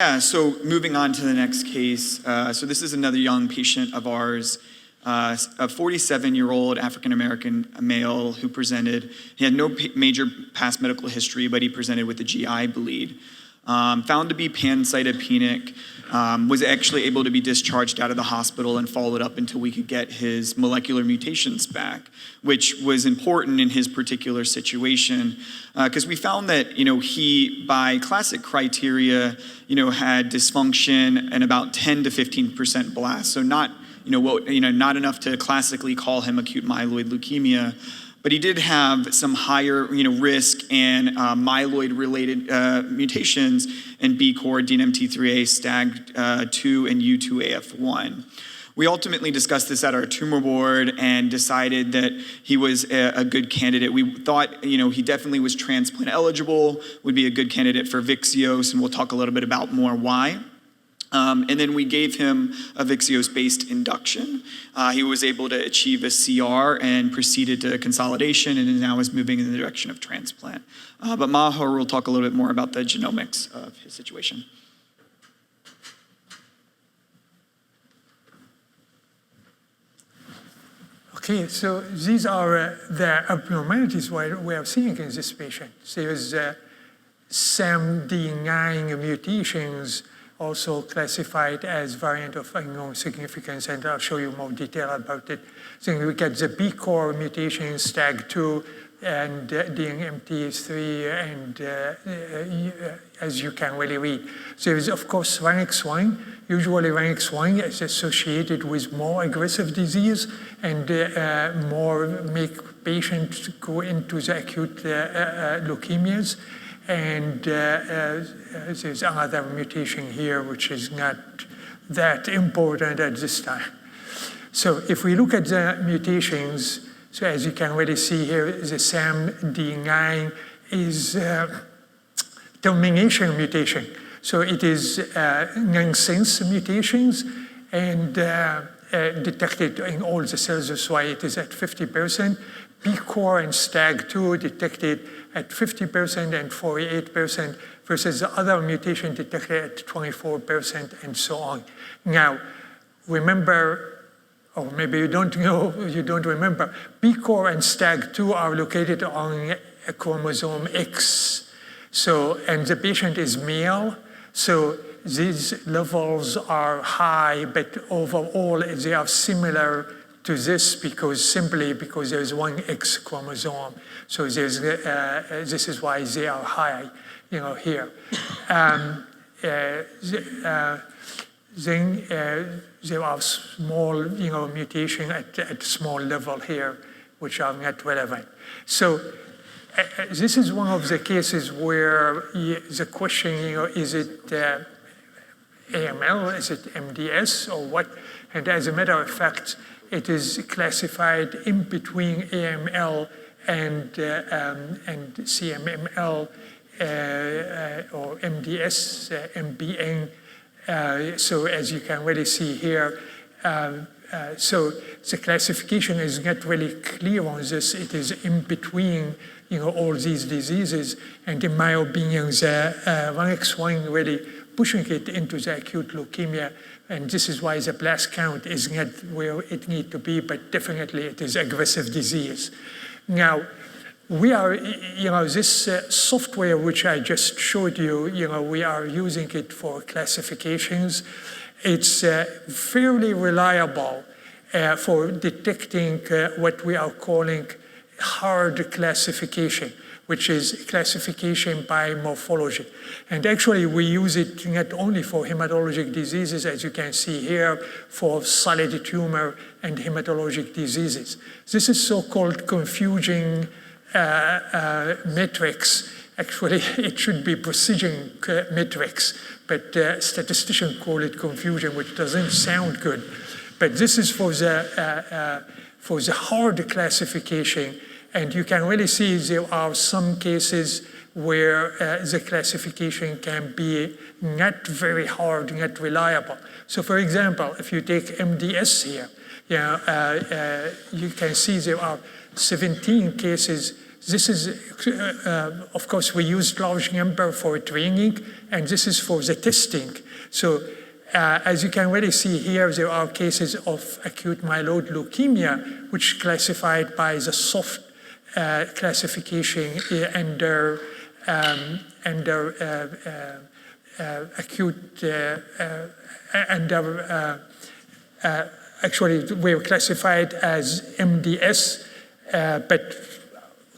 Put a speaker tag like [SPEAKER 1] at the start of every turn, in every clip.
[SPEAKER 1] Yeah, so moving on to the next case. So this is another young patient of ours, a 47-year-old African-American male who presented. He had no major past medical history, but he presented with a GI bleed. Found to be pancytopenic, was actually able to be discharged out of the hospital and followed up until we could get his molecular mutations back, which was important in his particular situation, because we found that, he, by classic criteria, had dysfunction and about 10 to 15% blast. So not, not enough to classically call him acute myeloid leukemia. But he did have some higher, risk and myeloid-related mutations in BCOR, DNMT3A, STAG2, and U2AF1. We ultimately discussed this at our tumor board and decided that he was a good candidate. We thought, he definitely was transplant eligible, would be a good candidate for Vyxeos, and we'll talk a little bit about more why. And then we gave him a Vyxeos-based induction. He was able to achieve a CR and proceeded to consolidation and now is moving in the direction of transplant. But Maher will talk a little bit more about the genomics of his situation.
[SPEAKER 2] Okay, so these are the abnormalities we are seeing in this patient. There's SAMD9 mutations, also classified as variant of unknown significance, and I'll show you more detail about it. So we get the BCOR mutations, STAG2, and DNMT3, and as you can really read. So there is, of course, RNX1. Usually RNX1 is associated with more aggressive disease and more make patients go into the acute leukemias. And there's another mutation here, which is not that important at this time. So if we look at the mutations, so as you can really see here, the SAMD9 is termination mutation. So it is nonsense mutations and detected in all the cells. That's why it is at 50%. BCOR and STAG2 detected at 50% and 48% versus the other mutation detected at 24% and so on. Now, remember, or maybe you don't know, you don't remember, BCOR and STAG2 are located on a chromosome X. So, and the patient is male, so these levels are high, but overall they are similar to this simply because there's one X chromosome. So there's, this is why they are high, here. Then there are small, mutation at small level here, which are not relevant. So this is one of the cases where the question, is it AML, is it MDS, or what? And as a matter of fact, it is classified in between AML and CMML or MDS, MBN. So as you can really see here, so the classification is not really clear on this. It is in between, all these diseases. And in my opinion, the RNX1 really pushing it into the acute leukemia. And this is why the blast count is not where it needs to be, but definitely it is aggressive disease. Now, we are, this software which I just showed you, we are using it for classifications. It's fairly reliable for detecting what we are calling hard classification, which is classification by morphology. And actually, we use it not only for hematologic diseases, as you can see here, for solid tumor and hematologic diseases. This is so-called confusing metrics. Actually, it should be precision metrics, but statisticians call it confusion, which doesn't sound good. But this is for the hard classification. And you can really see there are some cases where the classification can be not very hard, not reliable. So for example, if you take MDS here, you can see there are 17 cases this is, of course, we use large number for training, and this is for the testing. So as you can really see here, there are cases of acute myeloid leukemia, which classified by the soft classification under acute, actually we were classified as MDS, but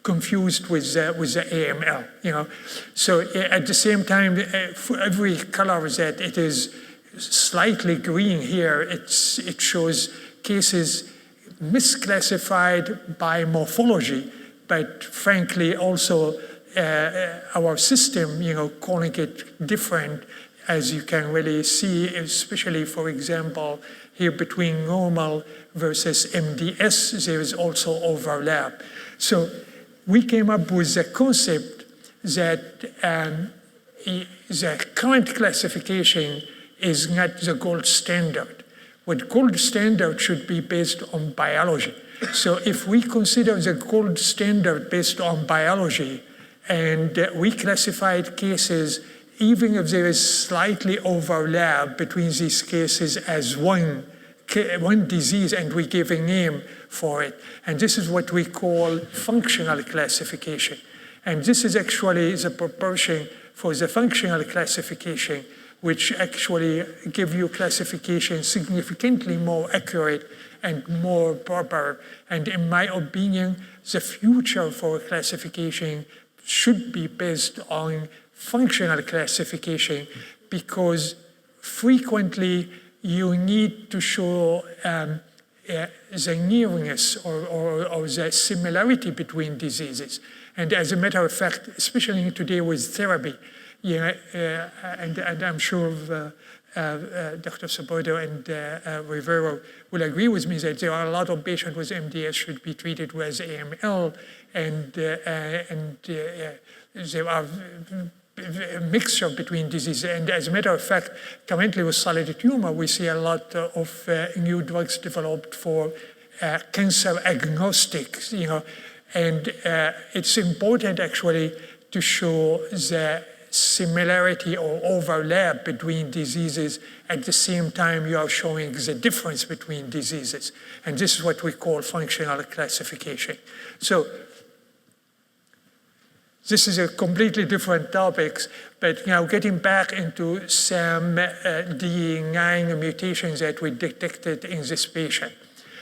[SPEAKER 2] confused with the AML, you know. So at the same time, for every color that it is slightly green here, it shows cases misclassified by morphology, but frankly also our system, you know, calling it different, as you can really see, especially, for example, here between normal versus MDS, there is also overlap. So we came up with the concept that the current classification is not the gold standard. What gold standard should be based on biology. So if we consider the gold standard based on biology, and we classified cases, even if there is slightly overlap between these cases as one disease, and we give a name for it. And this is what we call functional classification. And this is actually the proportion for the functional classification, which actually give you classification significantly more accurate and more proper. And in my opinion, the future for classification should be based on functional classification, because frequently you need to show the nearness or the similarity between diseases. And as a matter of fact, especially today with therapy, and I'm sure Dr. Swoboda and Rivero will agree with me that there are a lot of patients with MDS should be treated with AML, and there are a mixture between diseases. And as a matter of fact, currently with solid tumor, we see a lot of new drugs developed for cancer agnostics, you know, and it's important actually to show the similarity or overlap between diseases. At the same time, you are showing the difference between diseases. And this is what we call functional classification. So this is a completely different topic, but now getting back into some D9 mutations that we detected in this patient.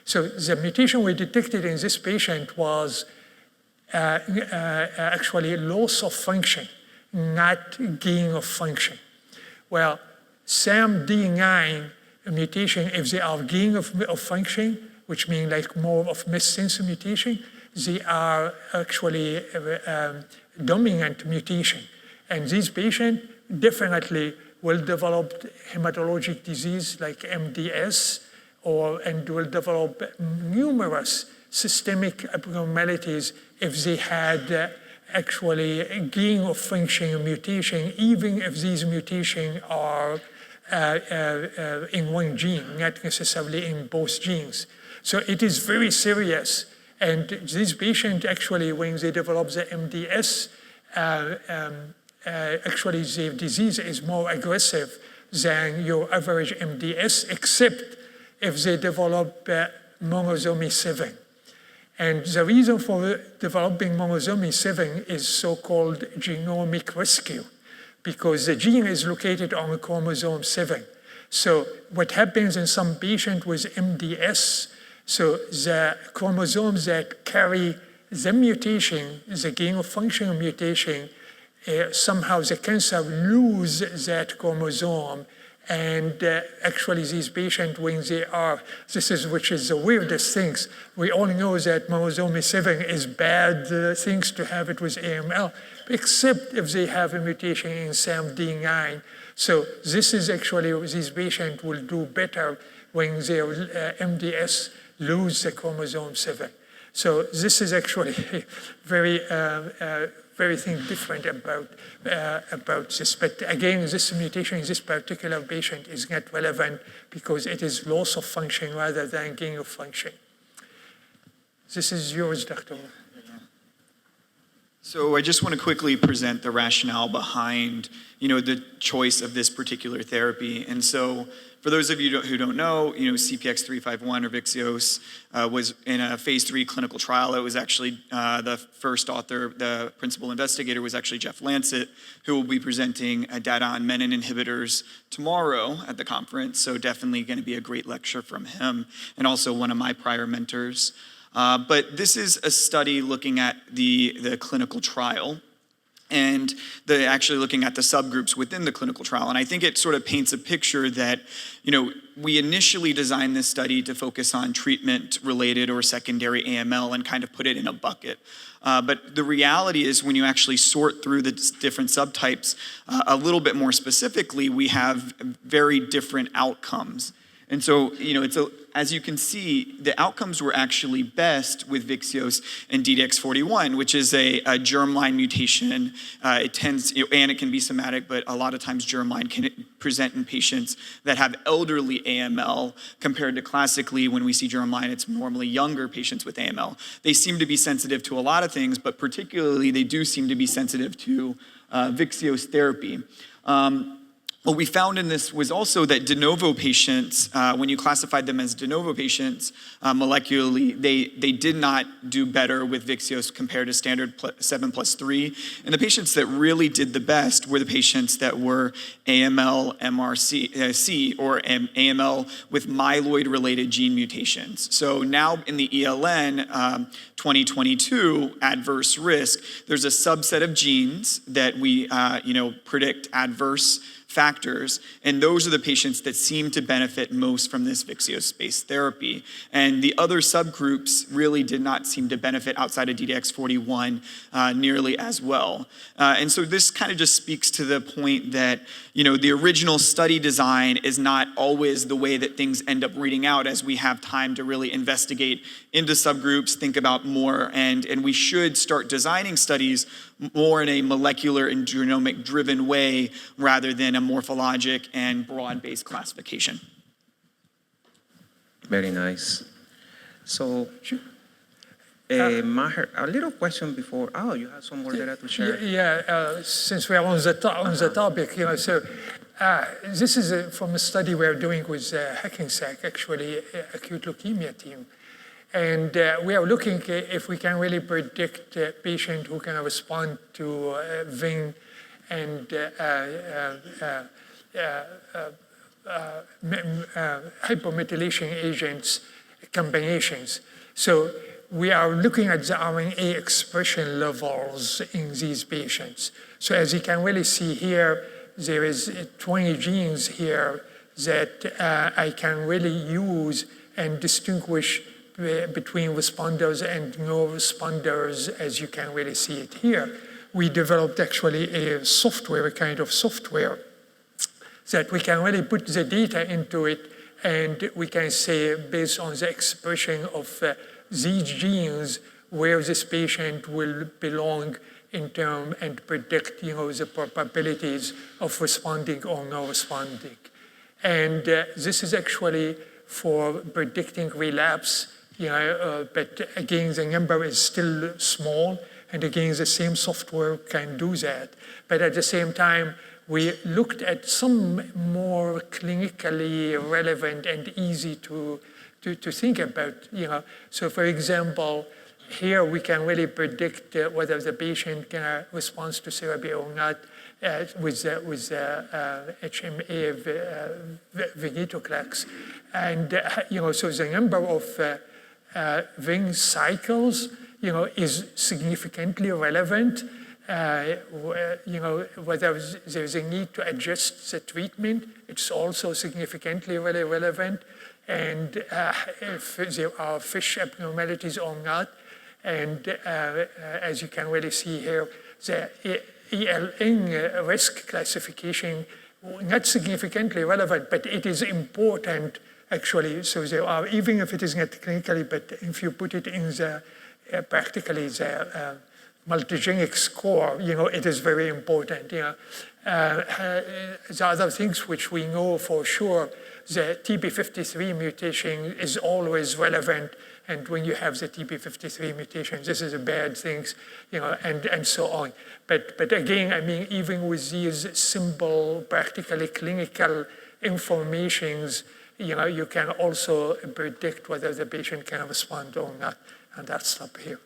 [SPEAKER 2] So the mutation we detected in this patient was actually loss of function, not gain of function. Well, some D9 mutation, if they are gain of function, which means like more of missense mutation, they are actually dominant mutation. And these patients definitely will develop hematologic disease like MDS, and will develop numerous systemic abnormalities if they had actually gain of function mutation, even if these mutations are in one gene, not necessarily in both genes. So it is very serious. And these patients actually, when they develop the MDS, actually the disease is more aggressive than your average MDS, except if they develop monosomy 7. And the reason for developing monosomy 7 is so-called genomic rescue, because the gene is located on chromosome 7. So what happens in some patients with MDS, so the chromosomes that carry the mutation, the gain of function mutation, somehow the cancer lose that chromosome. And actually these patients, when they are, which is the weirdest things, we all know that monosomy 7 is bad things to have it with AML, except if they have a mutation in SAMD9. So this is actually, these patients will do better when their MDS lose the chromosome 7. So this is actually very thing different about this. But again, this mutation in this particular patient is not relevant because it is loss of function rather than gain of function. This is yours, Dr.
[SPEAKER 1] So I just want to quickly present the rationale behind, the choice of this particular therapy. And so for those of you who don't know, CPX-351 or Vyxeos was in a phase 3 clinical trial. It was actually the first author, the principal investigator was actually Jeff Lancet, who will be presenting data on menin inhibitors tomorrow at the conference. So definitely going to be a great lecture from him, and also one of my prior mentors. But this is a study looking at the clinical trial, and actually looking at the subgroups within the clinical trial. And I think it sort of paints a picture that, we initially designed this study to focus on treatment-related or secondary AML and kind of put it in a bucket. But the reality is when you actually sort through the different subtypes a little bit more specifically, we have very different outcomes. And so, as you can see, the outcomes were actually best with Vyxeos and DDX41, which is a germline mutation. It tends, and it can be somatic, but a lot of times germline can present in patients that have elderly AML, compared to classically when we see germline, it's normally younger patients with AML. They seem to be sensitive to a lot of things, but particularly they do seem to be sensitive to Vyxeos therapy. What we found in this was also that de novo patients, when you classified them as de novo patients molecularly, they did not do better with Vyxeos compared to standard 7+3. And the patients that really did the best were the patients that were AML MRC or AML with myeloid-related gene mutations. So now in the ELN 2022 adverse risk, there's a subset of genes that we predict adverse factors, and those are the patients that seem to benefit most from this Vyxeos-based therapy. And the other subgroups really did not seem to benefit outside of DDX41 nearly as well. And so this kind of just speaks to the point that, the original study design is not always the way that things end up reading out, as we have time to really investigate into subgroups, think about more, and we should start designing studies more in a molecular and genomic driven way rather than a morphologic and broad-based classification.
[SPEAKER 3] Very nice. So, Maher, a little question before. Oh, you have some more data to share.
[SPEAKER 2] Yeah, since we are on the topic, this is from a study we're doing with Hackensack, actually, acute leukemia team. And we are looking if we can really predict a patient who can respond to VIN and hypomethylation agents combinations. So we are looking at the RNA expression levels in these patients. So as you can really see here, there is 20 genes here that I can really use and distinguish between responders and no responders, as you can really see it here. We developed actually a kind of software that we can really put the data into it, and we can say, based on the expression of these genes, where this patient will belong in terms and predict, the probabilities of responding or not responding. And this is actually for predicting relapse. But again, the number is still small, and again, the same software can do that. But at the same time, we looked at some more clinically relevant and easy to think about. So for example, here we can really predict whether the patient can respond to therapy or not with HMA venetoclax. And so the number of VIN cycles, is significantly relevant. Whether there's a need to adjust the treatment, it's also significantly really relevant. And if there are FISH abnormalities or not. And as you can really see here, the ELN risk classification, not significantly relevant, but it is important actually. So there are, even if it is not clinically, but if you put it in the practically the multigenic score, it is very important. The other things which we know for sure, the TP53 mutation is always relevant And when you have the TP53 mutation, this is a bad thing, and so on. But again, I mean, even with these simple, practically clinical informations, you can also predict whether the patient can respond or not. And that's up here.